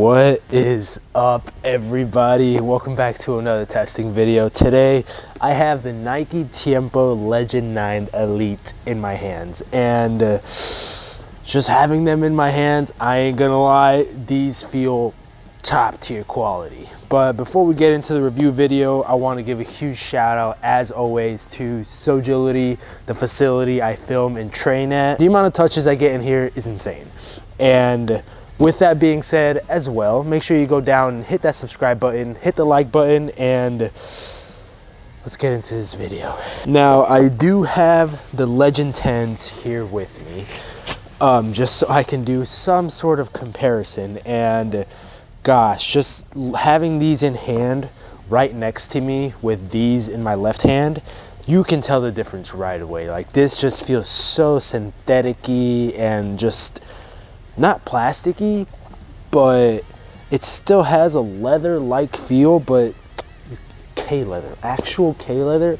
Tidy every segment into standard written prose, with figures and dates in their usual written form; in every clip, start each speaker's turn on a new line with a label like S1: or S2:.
S1: What is up, everybody? Welcome back to another testing video. Today I have the Nike Tiempo Legend 9 Elite in my hands, and just having them in my hands, I ain't gonna lie, these feel top tier quality. But before we get into the review video, I want to give a huge shout out, as always, to Sogility, the facility I film and train at. The amount of touches I get in here is insane. And with that being said as well, make sure you go down and hit that subscribe button, hit the like button, and let's get into this video. Now, I do have the Legend 10s here with me, just so I can do some sort of comparison. And gosh, just having these in hand right next to me with these in my left hand, you can tell the difference right away. Like, this just feels so synthetic-y and just not plasticky, but it still has a leather-like feel, but K-leather, actual K-leather,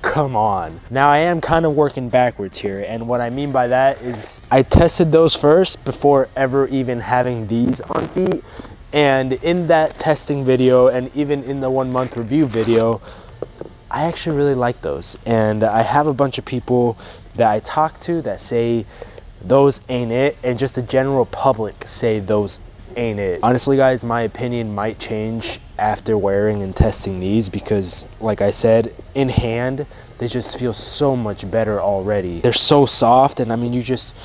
S1: come on. Now, I am kind of working backwards here, and what I mean by that is I tested those first before ever even having these on feet. And in that testing video, and even in the 1 month review video, I actually really like those. And I have a bunch of people that I talk to that say those ain't it, and just the general public say those ain't it. Honestly, guys, my opinion might change after wearing and testing these, because like I said, in hand, they just feel so much better already. They're so soft, and I mean, you just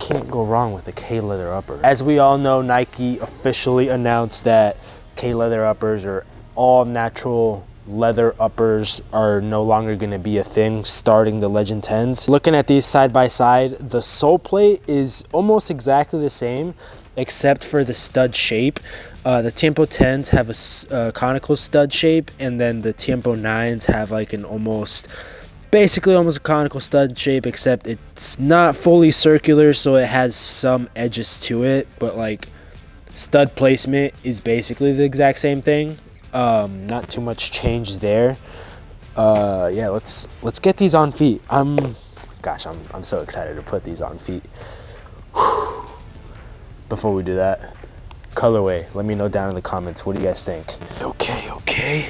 S1: can't go wrong with the K-leather upper. As we all know, Nike officially announced that K-leather uppers, or all natural leather uppers, are no longer going to be a thing starting the Legend 10s. Looking at these side by side, the sole plate is almost exactly the same except for the stud shape. The Tiempo 10s have a conical stud shape, and then the Tiempo 9s have like an basically almost a conical stud shape, except it's not fully circular, so it has some edges to it, but like stud placement is basically the exact same thing. Not too much change there. Yeah, let's get these on feet. I'm so excited to put these on feet. Whew. Before we do that, colorway, let me know down in the comments, what do you guys think? Okay.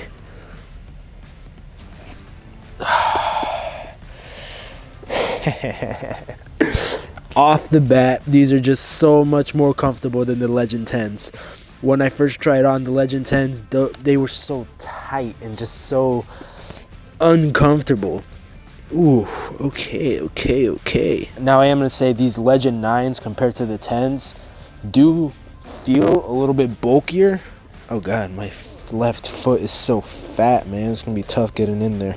S1: Off the bat, these are just so much more comfortable than the Legend 10s. When I first tried on the Legend 10s, they were so tight and just so uncomfortable. Ooh, okay. Now, I am going to say these Legend 9s compared to the 10s do feel a little bit bulkier. Oh God, my left foot is so fat, man. It's going to be tough getting in there.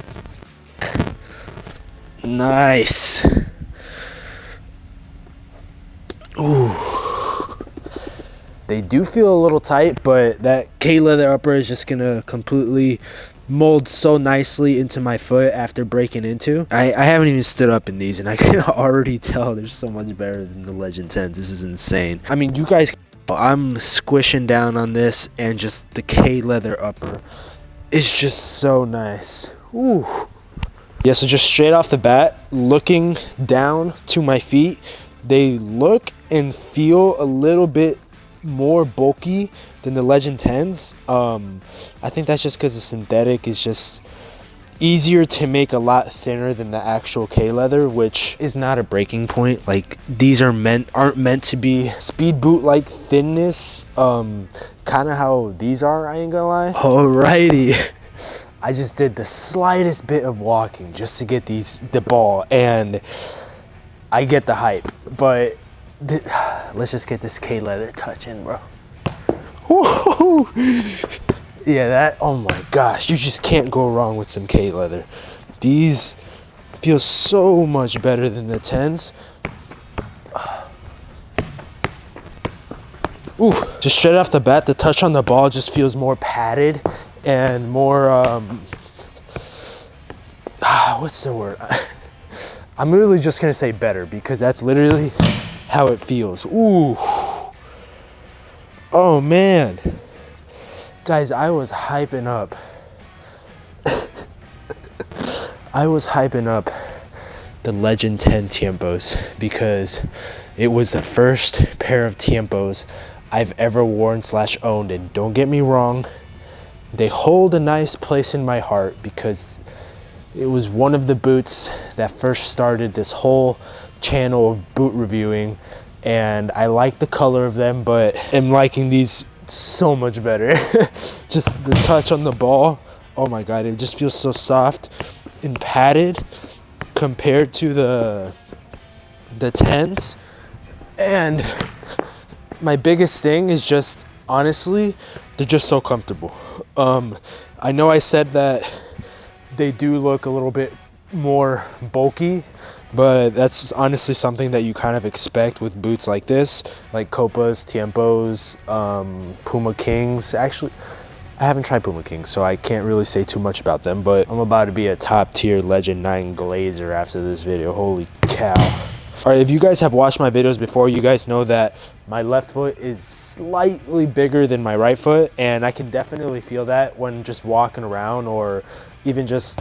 S1: Nice. Ooh. They do feel a little tight, but that K-leather upper is just gonna completely mold so nicely into my foot after breaking into. I haven't even stood up in these, and I can already tell they're so much better than the Legend 10s. This is insane. I mean, you guys, I'm squishing down on this, and just the K-leather upper is just so nice. Ooh. Yeah, so just straight off the bat, looking down to my feet, they look and feel a little bit more bulky than the Legend 10s. I think that's just because the synthetic is just easier to make a lot thinner than the actual K-leather, which is not a breaking point. Like, these aren't meant to be speed boot like thinness, kind of how these are, I ain't gonna lie. Alrighty. I just did the slightest bit of walking just to get the ball, and I get the hype, but let's just get this K-leather touch in, bro. Woo-hoo-hoo. Yeah, that, oh my gosh, you just can't go wrong with some K-leather. These feel so much better than the 10s. Ooh, just straight off the bat, the touch on the ball just feels more padded and more, what's the word? I'm literally just gonna say better, because that's literally how it feels. Ooh. Oh man. Guys, I was hyping up. The Legend 10 Tiempos, because it was the first pair of Tiempos I've ever worn / owned, and don't get me wrong, they hold a nice place in my heart because it was one of the boots that first started this whole channel of boot reviewing, and I like the color of them, but am liking these so much better. Just the touch on the ball, oh my god, it just feels so soft and padded compared to the 10s. And my biggest thing is just, honestly, they're just so comfortable. I know I said that they do look a little bit more bulky, but that's honestly something that you kind of expect with boots like this, like Copas, Tiempos, Puma Kings. Actually, I haven't tried Puma Kings, so I can't really say too much about them, but I'm about to be a top tier Legend 9 glazer after this video. Holy cow. All right, if you guys have watched my videos before, you guys know that my left foot is slightly bigger than my right foot, and I can definitely feel that when just walking around or even just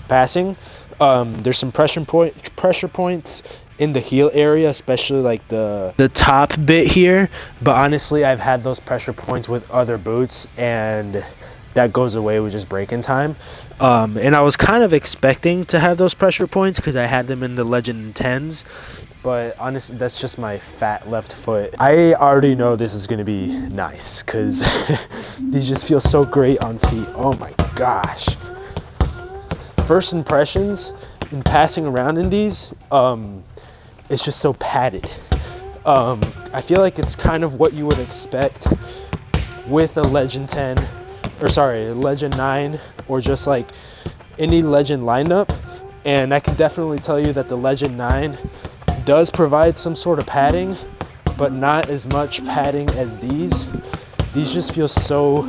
S1: passing. There's some pressure points in the heel area, especially like the top bit here, but honestly I've had those pressure points with other boots and that goes away with just break-in time. And I was kind of expecting to have those pressure points because I had them in the Legend 10s, but honestly that's just my fat left foot. I already know this is going to be nice because these just feel so great on feet. Oh my gosh. First impressions in passing around in these, it's just so padded. I feel like it's kind of what you would expect with a Legend 10, or sorry, a Legend 9, or just like any Legend lineup. And I can definitely tell you that the Legend 9 does provide some sort of padding, but not as much padding as these. These just feel so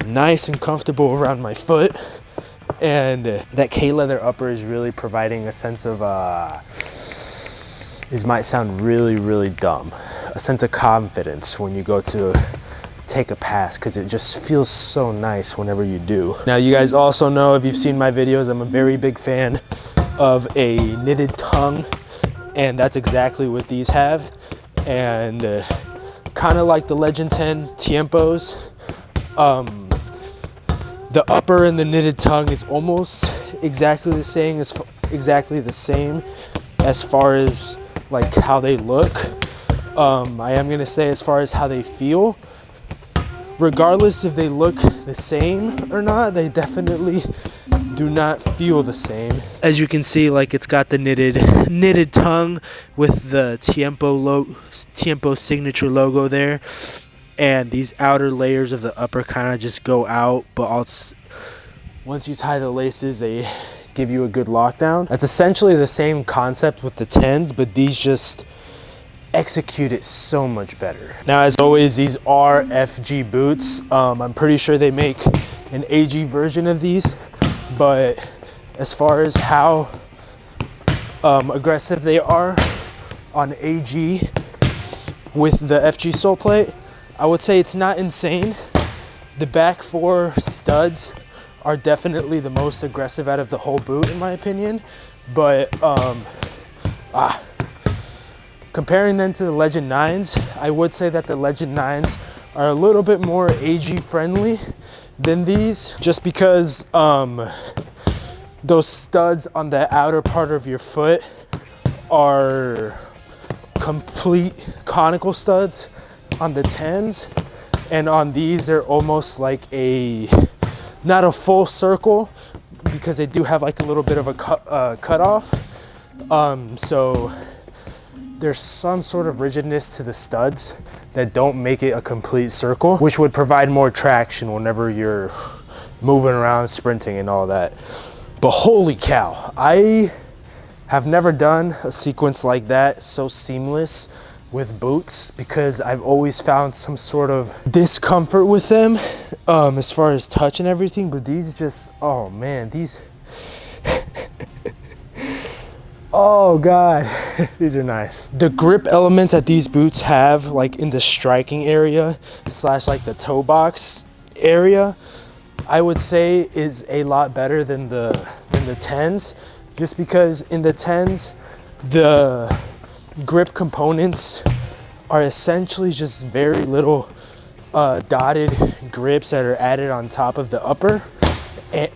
S1: nice and comfortable around my foot. And that K-leather upper is really providing a sense of, this might sound really, really dumb, a sense of confidence when you go to take a pass, because it just feels so nice whenever you do. Now you guys also know, if you've seen my videos, I'm a very big fan of a knitted tongue, and that's exactly what these have. And kind of like the Legend 10 Tiempos, the upper and the knitted tongue is almost exactly the same as far as like how they look. I am gonna say as far as how they feel, regardless if they look the same or not, they definitely do not feel the same. As you can see, like it's got the knitted tongue with the Tiempo signature logo there. And these outer layers of the upper kind of just go out, but once you tie the laces, they give you a good lockdown. That's essentially the same concept with the 10s, but these just execute it so much better. Now, as always, these are FG boots. I'm pretty sure they make an AG version of these, but as far as how aggressive they are on AG with the FG sole plate, I would say it's not insane. The back 4 studs are definitely the most aggressive out of the whole boot in my opinion, but comparing them to the Legend 9s, I would say that the Legend 9s are a little bit more AG friendly than these, just because those studs on the outer part of your foot are complete conical studs on the 10s, and on these they're almost like not a full circle, because they do have like a little bit of a cut off. So there's some sort of rigidness to the studs that don't make it a complete circle, which would provide more traction whenever you're moving around, sprinting and all that. But holy cow, I have never done a sequence like that so seamless with boots, because I've always found some sort of discomfort with them as far as touch and everything, but these just, oh man, these oh god, these are nice. The grip elements that these boots have, like in the striking area slash like the toe box area, I would say is a lot better than the 10s, just because in the 10s the grip components are essentially just very little dotted grips that are added on top of the upper. And,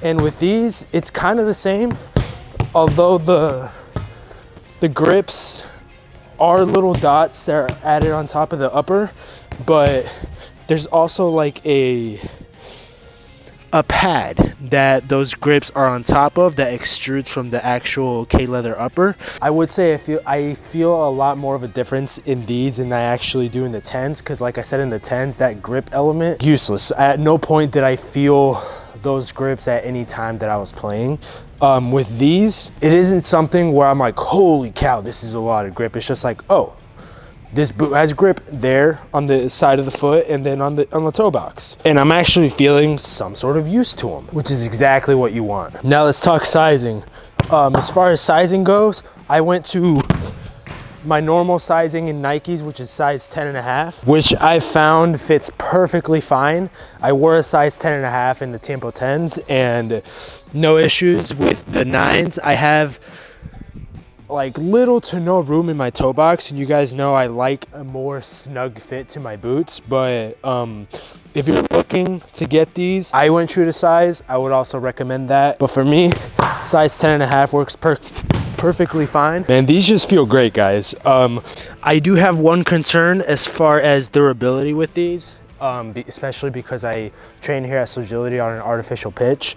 S1: and with these, it's kind of the same, although the grips are little dots that are added on top of the upper, but there's also like a pad that those grips are on top of that extrudes from the actual K-leather upper. I would say I feel a lot more of a difference in these than I actually do in the 10s, because like I said, in the 10s, that grip element, useless. At no point did I feel those grips at any time that I was playing. With these, it isn't something where I'm like, holy cow, this is a lot of grip. It's just like, oh, this boot has grip there on the side of the foot and then on the toe box. And I'm actually feeling some sort of use to them, which is exactly what you want. Now let's talk sizing. As far as sizing goes, I went to my normal sizing in Nikes, which is size 10.5, which I found fits perfectly fine. I wore a size 10.5 in the Tiempo 10s and no issues with the 9s. I have like little to no room in my toe box, and you guys know I like a more snug fit to my boots, but if you're looking to get these, I went true to size. I would also recommend that, but for me, size 10.5 works perfectly fine, and these just feel great, guys. I do have one concern as far as durability with these, especially because I train here at Agility on an artificial pitch.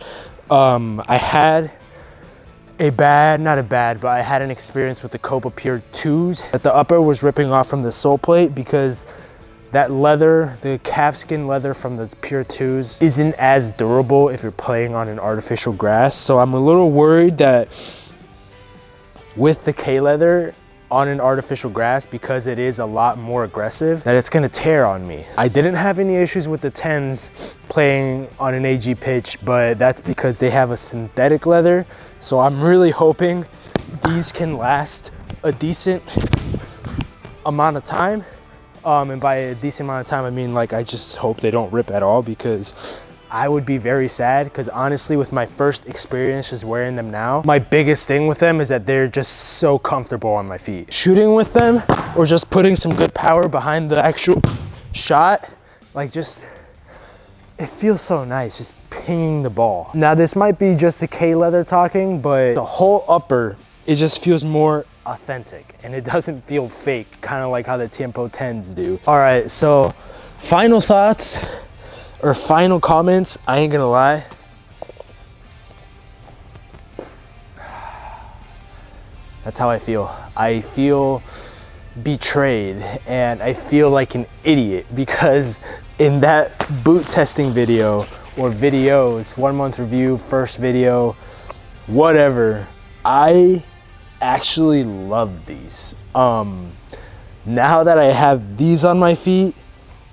S1: I had I had an experience with the Copa Pure 2s that the upper was ripping off from the sole plate, because that leather, the calfskin leather from the Pure 2s, isn't as durable if you're playing on an artificial grass. So I'm a little worried that with the K-leather on an artificial grass, because it is a lot more aggressive, that it's gonna tear on me. I didn't have any issues with the 10s playing on an AG pitch, but that's because they have a synthetic leather. So I'm really hoping these can last a decent amount of time. And by a decent amount of time, I mean like I just hope they don't rip at all, because I would be very sad, because honestly, with my first experience just wearing them now, my biggest thing with them is that they're just so comfortable on my feet. Shooting with them, or just putting some good power behind the actual shot, like just, it feels so nice just pinging the ball. Now this might be just the K-leather talking, but the whole upper, it just feels more authentic and it doesn't feel fake, kind of like how the Tiempo 10s do. All right, so final thoughts or final comments. I ain't gonna lie, that's how I feel. I feel betrayed and I feel like an idiot, because in that boot testing video or videos, 1 month review, first video, whatever, I actually love these. Now that I have these on my feet,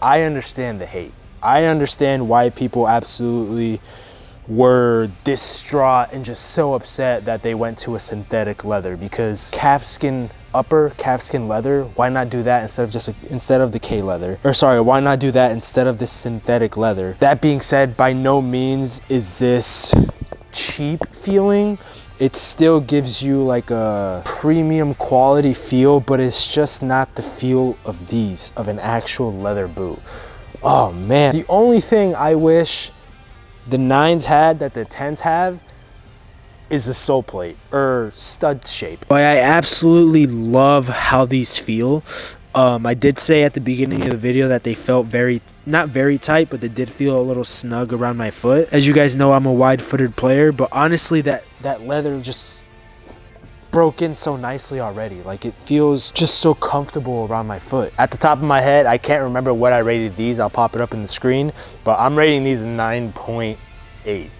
S1: I understand the hate. I understand why people absolutely were distraught and just so upset that they went to a synthetic leather, because calfskin upper, calfskin leather, why not do that instead of the K leather? Or sorry, why not do that instead of this synthetic leather? That being said, by no means is this cheap feeling. It still gives you like a premium quality feel, but it's just not the feel of these, of an actual leather boot. Oh man, the only thing I wish the 9s had that the 10s have is the sole plate or stud shape. But I absolutely love how these feel. I did say at the beginning of the video that they felt not very tight, but they did feel a little snug around my foot. As you guys know, I'm a wide-footed player, but honestly, that leather just broke in so nicely already. Like, it feels just so comfortable around my foot. At the top of my head, I can't remember what I rated these. I'll pop it up in the screen, but I'm rating these a 9.8.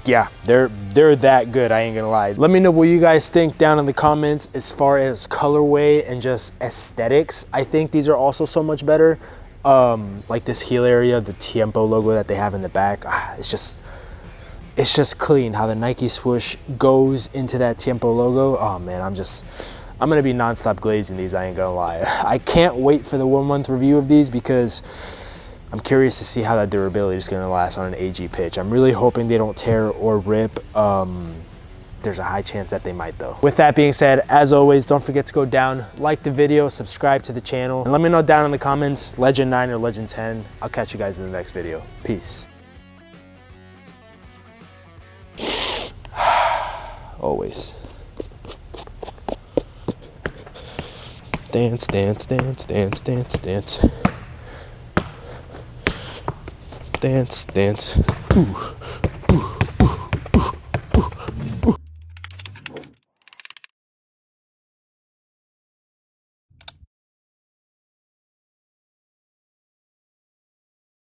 S1: Yeah, they're that good, I ain't gonna lie. Let me know what you guys think down in the comments as far as colorway and just aesthetics. I think these are also so much better. Like this heel area, the Tiempo logo that they have in the back, it's just clean how the Nike swoosh goes into that Tiempo logo. Oh man, I'm gonna be non-stop glazing these, I ain't gonna lie. I can't wait for the 1 month review of these, because I'm curious to see how that durability is going to last on an AG pitch. I'm really hoping they don't tear or rip. there's a high chance that they might though. With that being said, as always, don't forget to go down, like the video, subscribe to the channel, and let me know down in the comments, Legend 9 or Legend 10. I'll catch you guys in the next video. Peace. Always. Dance, dance, dance, dance, dance, dance. Dance, dance. Ooh.